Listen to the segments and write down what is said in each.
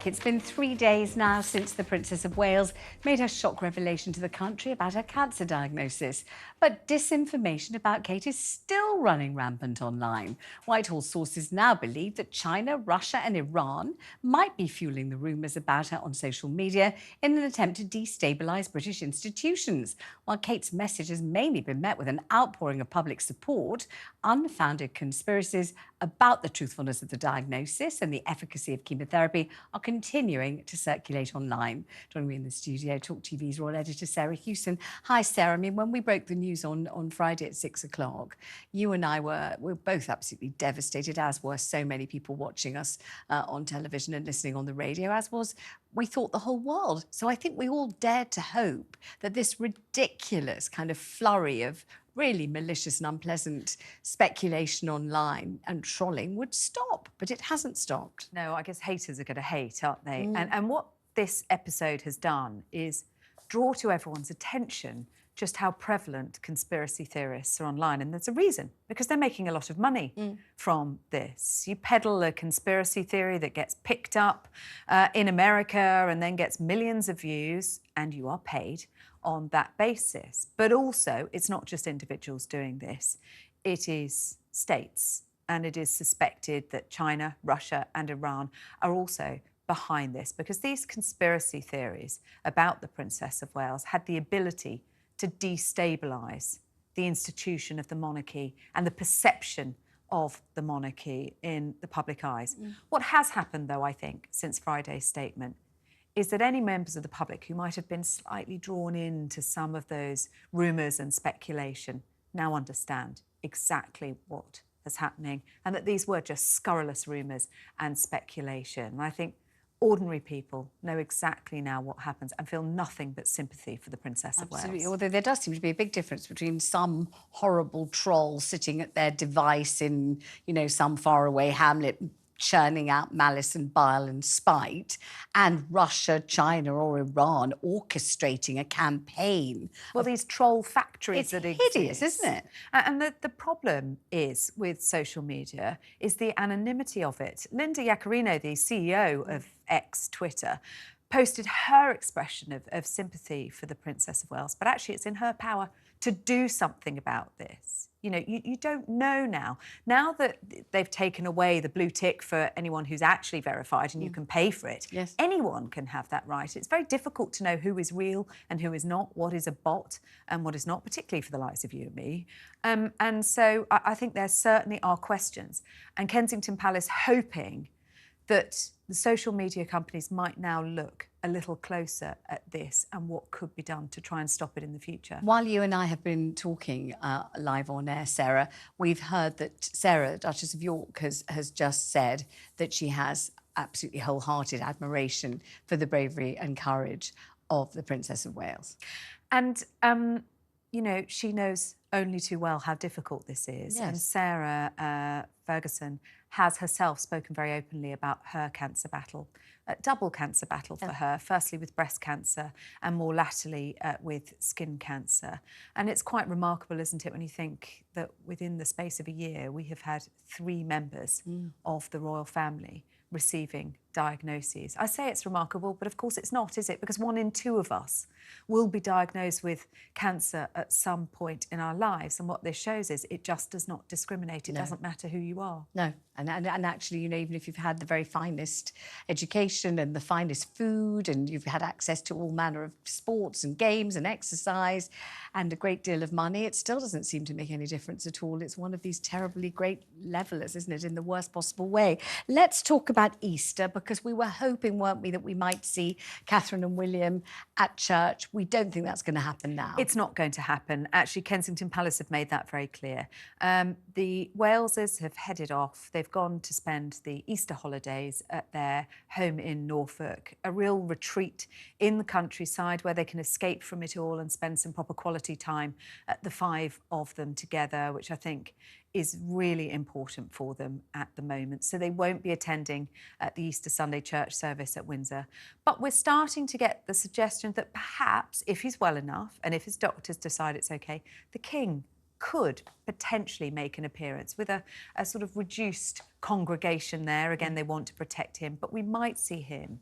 It's been 3 days now since the Princess of Wales made her shock revelation to the country about her cancer diagnosis. But disinformation about Kate is still running rampant online. Whitehall sources now believe that China, Russia and Iran might be fueling the rumours about her on social media in an attempt to destabilise British institutions. While Kate's message has mainly been met with an outpouring of public support, unfounded conspiracies about the truthfulness of the diagnosis and the efficacy of chemotherapy are continuing to circulate online. Joining me in the studio, TalkTV's royal editor, Sarah Hewson. Hi, Sarah. I mean, when we broke the news on Friday at 6 o'clock, you and I were both absolutely devastated, as were so many people watching us on television and listening on the radio, as was, we thought, the whole world. So I think we all dared to hope that this ridiculous kind of flurry of really malicious and unpleasant speculation online and trolling would stop, but it hasn't stopped. No, I guess haters are going to hate, aren't they? And what this episode has done is draw to everyone's attention just how prevalent conspiracy theorists are online. And there's a reason, because they're making a lot of money from this. You peddle a conspiracy theory that gets picked up in America and then gets millions of views, and you are paid on that basis. But also, it's not just individuals doing this, it is states. And it is suspected that China, Russia and Iran are also behind this, because these conspiracy theories about the Princess of Wales had the ability to destabilise the institution of the monarchy and the perception of the monarchy in the public eyes. What has happened, though, I think, since Friday's statement, is that any members of the public who might have been slightly drawn into some of those rumours and speculation now understand exactly what is happening, and that these were just scurrilous rumours and speculation. And I think ordinary people know exactly now what happens and feel nothing but sympathy for the Princess of Wales. Although there does seem to be a big difference between some horrible troll sitting at their device in, you know, some faraway hamlet churning out malice and bile and spite, and Russia, China or Iran orchestrating a campaign. Well, these troll factories It's that exist. hideous, isn't it? And the problem is with social media is the anonymity of it. Linda Yaccarino, the CEO of Twitter, posted her expression of sympathy for the Princess of Wales, but actually it's in her power to do something about this. You know, you don't know now. Now that they've taken away the blue tick for anyone who's actually verified and you can pay for it, yes, anyone can have that right. It's very difficult to know who is real and who is not, what is a bot and what is not, particularly for the likes of you and me. And so I think there certainly are questions. And Kensington Palace hoping that the social media companies might now look a little closer at this and what could be done to try and stop it in the future. While you and I have been talking live on air, Sarah, we've heard that Sarah, Duchess of York, has just said that she has absolutely wholehearted admiration for the bravery and courage of the Princess of Wales. And, you know, she knows only too well how difficult this is. Yes. And Sarah Ferguson has herself spoken very openly about her cancer battle, a double cancer battle for her, firstly with breast cancer and more latterly with skin cancer. And it's quite remarkable, isn't it, when you think that within the space of a year, we have had 3 members of the royal family receiving diagnoses. I say it's remarkable, but of course it's not, is it? Because 1 in 2 of us will be diagnosed with cancer at some point in our lives. And what this shows is it just does not discriminate. It doesn't matter who you are. No, and actually, you know, even if you've had the very finest education and the finest food and you've had access to all manner of sports and games and exercise and a great deal of money, it still doesn't seem to make any difference at all. It's one of these terribly great levelers, isn't it, in the worst possible way. Let's talk about Easter, because we were hoping, weren't we, that we might see Catherine and William at church. We don't think that's going to happen now. It's not going to happen. Actually, Kensington Palace have made that very clear. The Waleses have headed off. They've gone to spend the Easter holidays at their home in Norfolk, a real retreat in the countryside where they can escape from it all and spend some proper quality time, the 5 of them together, which I think is really important for them at the moment. So they won't be attending the Easter Sunday church service at Windsor. But we're starting to get the suggestion that perhaps, if he's well enough and if his doctors decide it's OK, the King could potentially make an appearance with a sort of reduced congregation there. Again, they want to protect him, but we might see him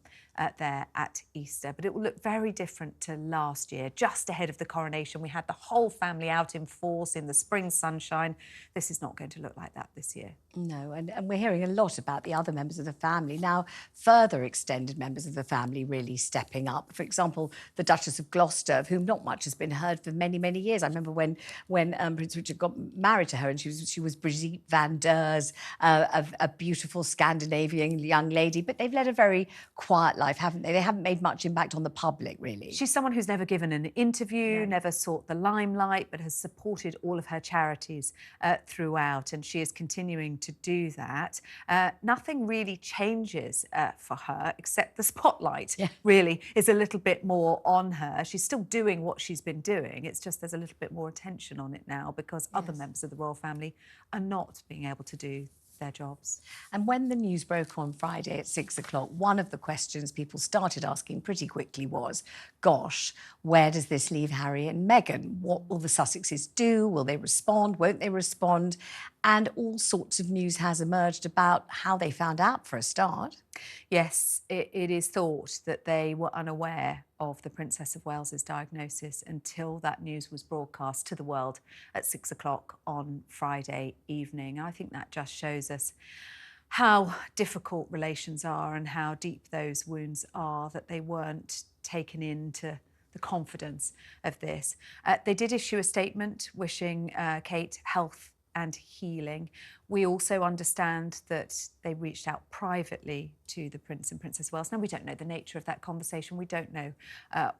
there at Easter. But it will look very different to last year. Just ahead of the coronation, we had the whole family out in force in the spring sunshine. This is not going to look like that this year. No, and we're hearing a lot about the other members of the family. Now, further extended members of the family really stepping up. For example, the Duchess of Gloucester, of whom not much has been heard for many, many years. I remember when Prince Richard got married to her, and she was Brigitte van Deurs, a beautiful Scandinavian young lady. But they've led a very quiet life, haven't they? They haven't made much impact on the public, really. She's someone who's never given an interview, never sought the limelight, but has supported all of her charities throughout, and she is continuing to do that. Nothing really changes for her, except the spotlight really is a little bit more on her. She's still doing what she's been doing. It's just there's a little bit more attention on it now because other members of the royal family are not being able to do their jobs. And when the news broke on Friday at 6 o'clock, one of the questions people started asking pretty quickly was, gosh, where does this leave Harry and Meghan? What will the Sussexes do? Will they respond? Won't they respond? And all sorts of news has emerged about how they found out, for a start. Yes, it is thought that they were unaware of the Princess of Wales's diagnosis until that news was broadcast to the world at 6 o'clock on Friday evening. I think that just shows us how difficult relations are and how deep those wounds are, that they weren't taken into the confidence of this. They did issue a statement wishing Kate health and healing. We also understand that they reached out privately to the Prince and Princess of Wales. Now, we don't know the nature of that conversation. We don't know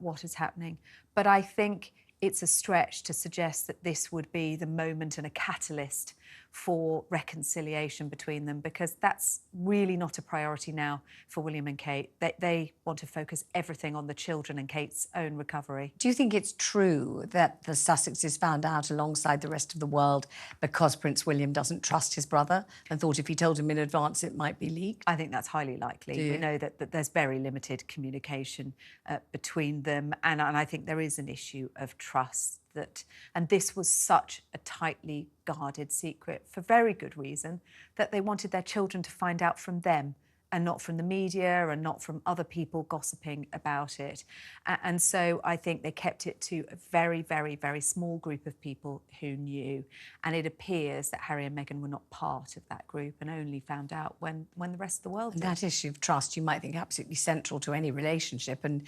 what is happening. But I think it's a stretch to suggest that this would be the moment and a catalyst for reconciliation between them, because that's really not a priority now for William and Kate. They want to focus everything on the children and Kate's own recovery. Do you think it's true that the Sussexes found out alongside the rest of the world because Prince William doesn't trust his brother and thought if he told him in advance it might be leaked? I think that's highly likely. We know that there's very limited communication between them, and I think there is an issue of trust. And this was such a tightly guarded secret for very good reason, that they wanted their children to find out from them and not from the media and not from other people gossiping about it. And so I think they kept it to a very, very, very small group of people who knew. And it appears that Harry and Meghan were not part of that group and only found out when the rest of the world did. That issue of trust, you might think, absolutely central to any relationship, and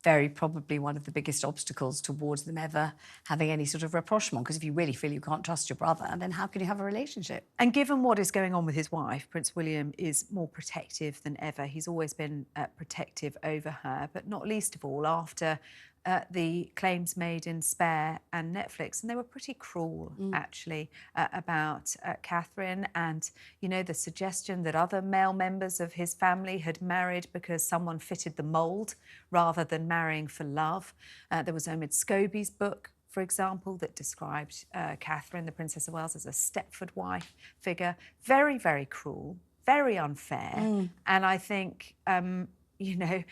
very probably one of the biggest obstacles towards them ever having any sort of rapprochement, because if you really feel you can't trust your brother, then how can you have a relationship? And given what is going on with his wife, Prince William is more protective than ever. He's always been protective over her, but not least of all after the claims made in Spare and Netflix, and they were pretty cruel, actually, about Catherine, and, you know, the suggestion that other male members of his family had married because someone fitted the mould rather than marrying for love. There was Omid Scobie's book, for example, that described Catherine, the Princess of Wales, as a Stepford wife figure. Very, very cruel, very unfair, and I think you know,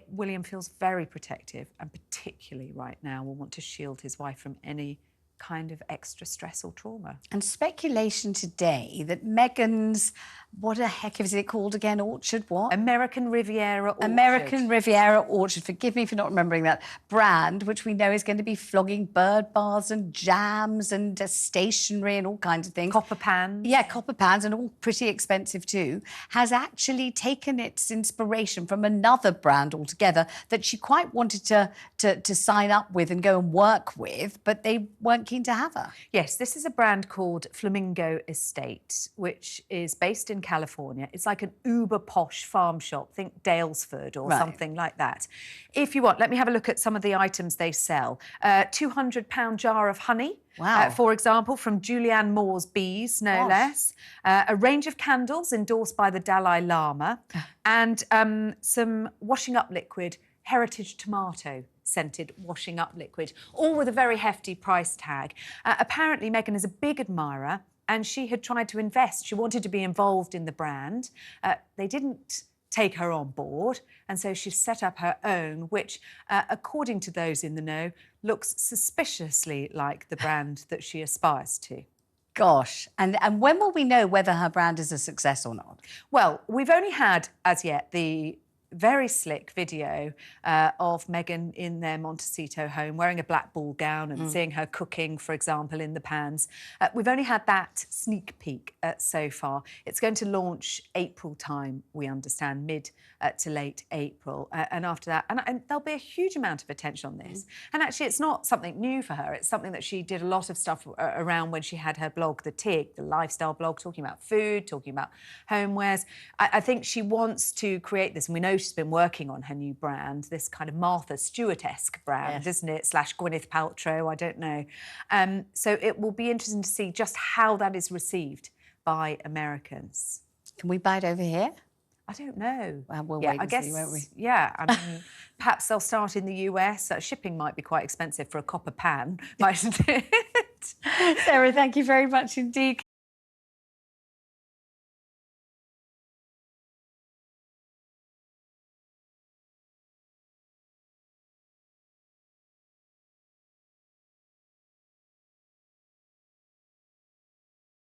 William feels very protective, and particularly right now will want to shield his wife from any kind of extra stress or trauma. And speculation today that Meghan's, what the heck is it called again? Orchard what? American Riviera Orchard. American Riviera Orchard, forgive me for not remembering that brand, which we know is going to be flogging bird baths and jams and stationery and all kinds of things. Copper pans. Yeah, copper pans, and all pretty expensive too, has actually taken its inspiration from another brand altogether that she quite wanted to sign up with and go and work with, but they weren't keen to have her. Yes, this is a brand called Flamingo Estate, which is based in California. It's like an uber posh farm shop. Think Dalesford or something like that. If you want, let me have a look at some of the items they sell. £200 jar of honey. Wow. For example, from Julianne Moore's bees, no less. A range of candles endorsed by the Dalai Lama, and some washing up liquid, Heritage Tomato scented washing up liquid, all with a very hefty price tag. Apparently, Meghan is a big admirer, and she had tried to invest. She wanted to be involved in the brand. They didn't take her on board, and so she set up her own, which, according to those in the know, looks suspiciously like the brand that she aspires to. Gosh. And when will we know whether her brand is a success or not? Well, we've only had, as yet, the very slick video of Meghan in their Montecito home wearing a black ball gown and seeing her cooking, for example, in the pans. We've only had that sneak peek so far. It's going to launch April time, we understand, mid to late April. And after that, and there'll be a huge amount of attention on this. And actually, it's not something new for her. It's something that she did a lot of stuff around when she had her blog, The Tick, the lifestyle blog, talking about food, talking about homewares. I think she wants to create this, and we know she's been working on her new brand, this kind of Martha Stewart-esque brand, isn't it? / Gwyneth Paltrow, I don't know. So it will be interesting to see just how that is received by Americans. Can we buy it over here? I don't know. Well, we'll wait and see, won't we? Yeah, I mean, perhaps they'll start in the US. Shipping might be quite expensive for a copper pan, mightn't it? Sarah, thank you very much indeed.